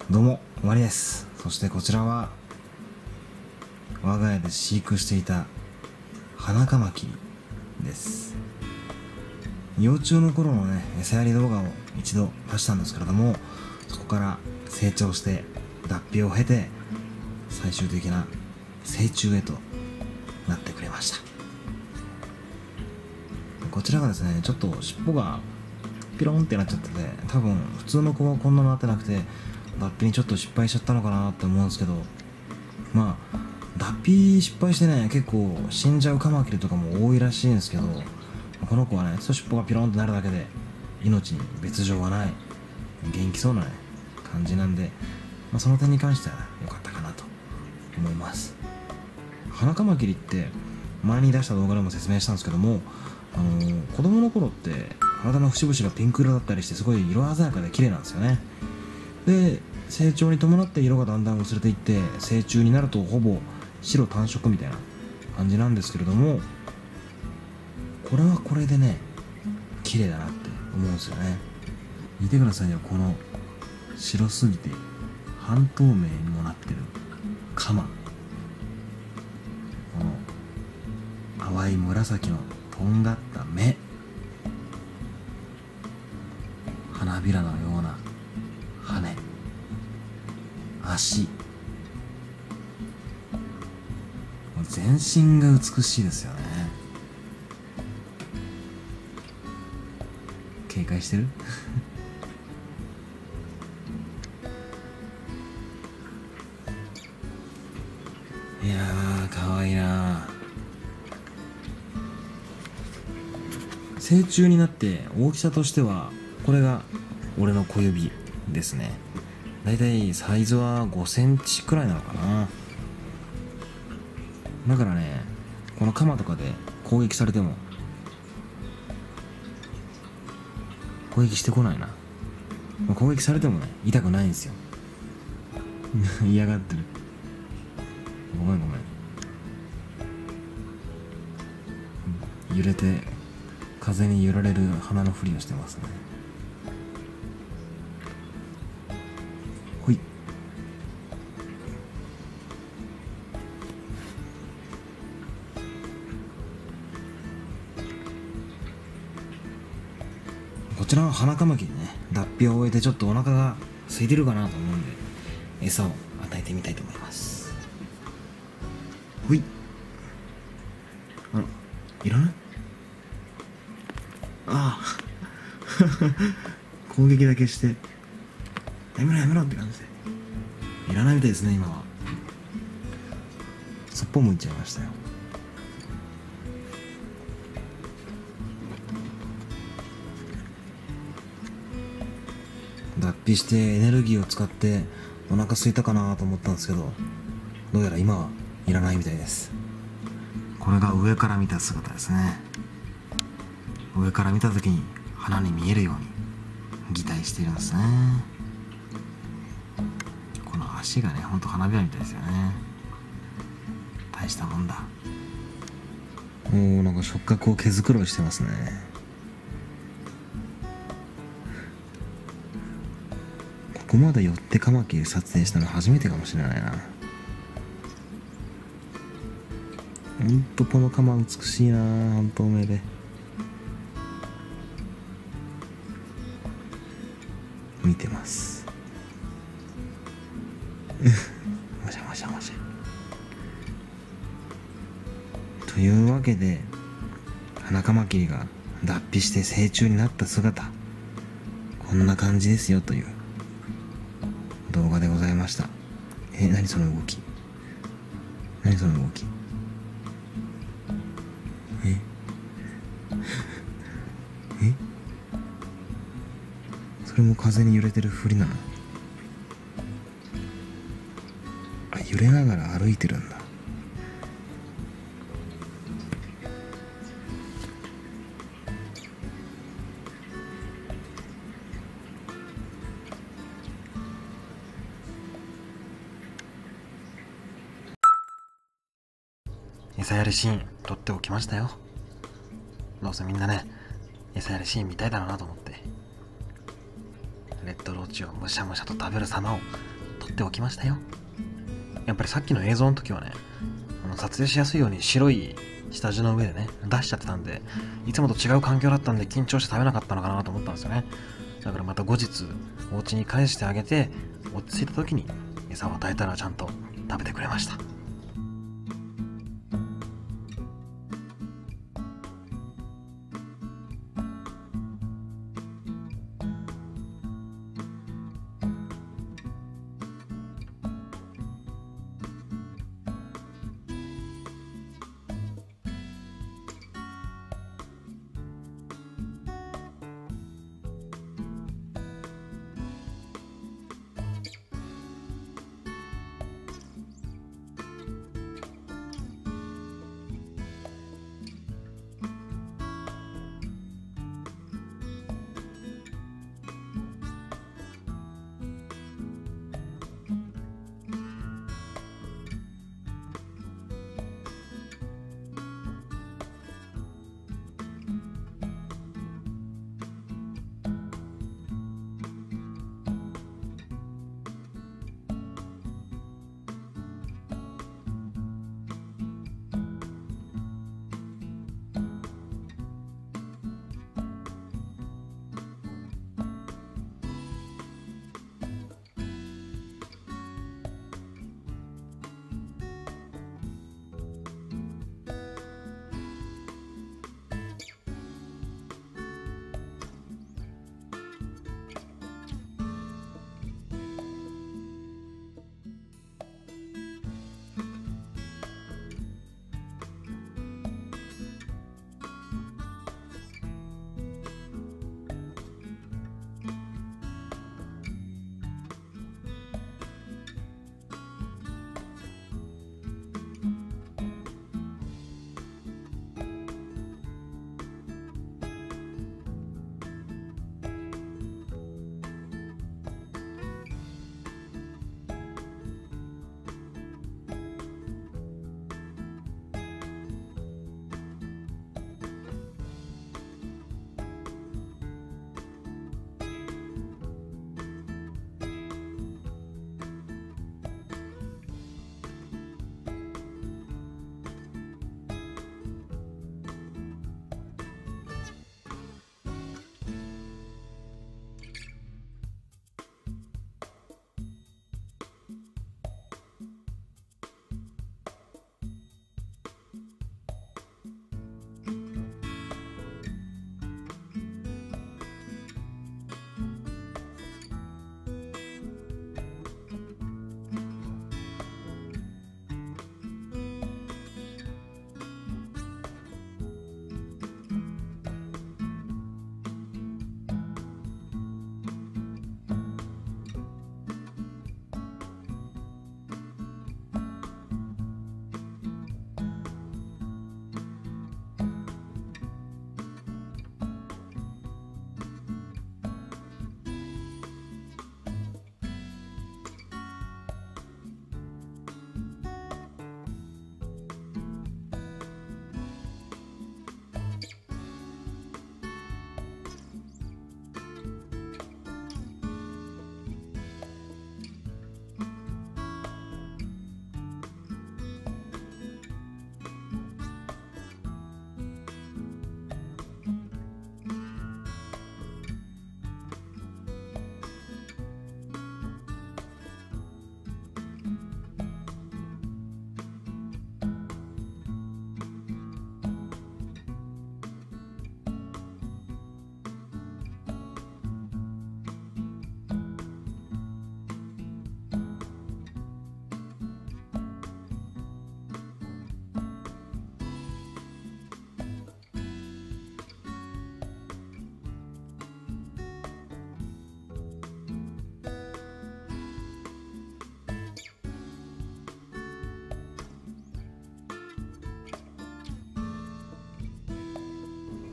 どうも、終わりです。そしてこちらは我が家で飼育していたハナカマキリです。幼虫の頃のね、餌やり動画を一度出したんですけれども、そこから成長して脱皮を経て最終的な成虫へとなってくれました。こちらがですね、ちょっと尻尾がピロンってなっちゃってて、多分普通の子はこんなのなってなくて、脱皮にちょっと失敗しちゃったのかなって思うんですけど、まあ脱皮失敗してね、結構死んじゃうカマキリとかも多いらしいんですけど、この子はね、ちょっと尻尾がピロンってなるだけで命に別状はない元気そうなね感じなんで、その点に関しては良かったかなと思います。ハナカマキリって前に出した動画でも説明したんですけども、子供の頃って体の節々がピンク色だったりして、すごい色鮮やかで綺麗なんですよね。で、成長に伴って色がだんだん薄れていって、成虫になるとほぼ白単色みたいな感じなんですけれども、これはこれでね綺麗だなって思うんですよね。見てくださいよ、この白すぎて半透明にもなってるカマ、この淡い紫のとんがった目、花びらのような羽、足、全身が美しいですよね。警戒してるいやー、かわいいな。成虫になって大きさとしては、これが俺の小指ですね。だいたいサイズは5センチくらいなのかな。だからね、このカマとかで攻撃されても攻撃してこないな。攻撃されてもね、痛くないんですよ嫌がってる。ごめんごめん。揺れて風に揺られる花のふりをしてますね。ほい。こちらはハナカマキリね、脱皮を終えてちょっとお腹が空いてるかなと思うんで、餌を与えてみたいと思います。ほい。あら、いらない？ああ攻撃だけしてやめろやめろって感じでいらないみたいですね。今はそっぽ向いちゃいましたよ。脱皮してエネルギーを使ってお腹空いたかなと思ったんですけど、どうやら今はいらないみたいです。これが上から見た姿ですね。上から見た時に花に見えるように擬態しているんですね。この足がね、ほんと花びらみたいですよね。大したもんだ。もうなんか触覚を毛づくろいしてますね。ここまで寄ってカマキリ撮影したの初めてかもしれないな。ほんとこのカマ美しいな、半透明で。見てますもしゃもしゃもしゃ。というわけで、ハナカマキリが脱皮して成虫になった姿、こんな感じですよという動画でございました。何その動き、何その動き、それも風に揺れてるふりなの？あ、揺れながら歩いてるんだ。餌やりシーン撮っておきましたよ。どうせみんなね、餌やりシーン見たいだろうなと思って、レッドローチをむしゃむしゃと食べる様をっておきましたよ。やっぱりさっきの映像の時はね、撮影しやすいように白い下地の上でね、出しちゃってたんで、いつもと違う環境だったんで緊張して食べなかったのかなと思ったんですよね。だからまた後日、お家に返してあげて、落ち着いた時に餌を与えたらちゃんと食べてくれました。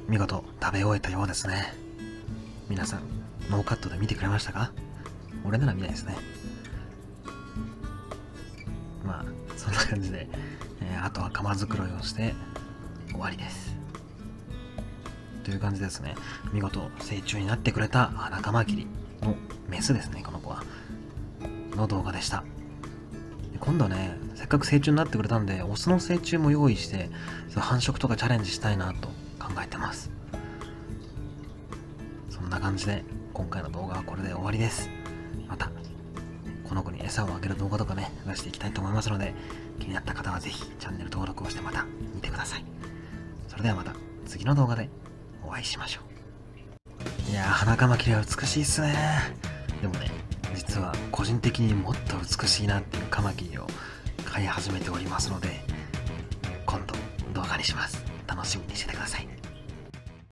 見事食べ終えたようですね。皆さんノーカットで見てくれましたか？俺なら見ないですね。まあそんな感じで、あとは釜繕いをして終わりです。という感じですね。見事成虫になってくれた仲間切りのメスですね、この子は。の動画でした。今度はね、せっかく成虫になってくれたんで、オスの成虫も用意して、繁殖とかチャレンジしたいなと考えてます。そんな感じで、今回の動画はこれで終わりです。また、この子に餌をあげる動画とかね、出していきたいと思いますので、気になった方はぜひチャンネル登録をしてまた見てください。それではまた次の動画でお会いしましょう。いやー、花カマキリは美しいっすね。でもね、実は個人的にもっと美しいなっていうカマキリを飼い始めておりますので、今度動画にします。楽しみにしててください。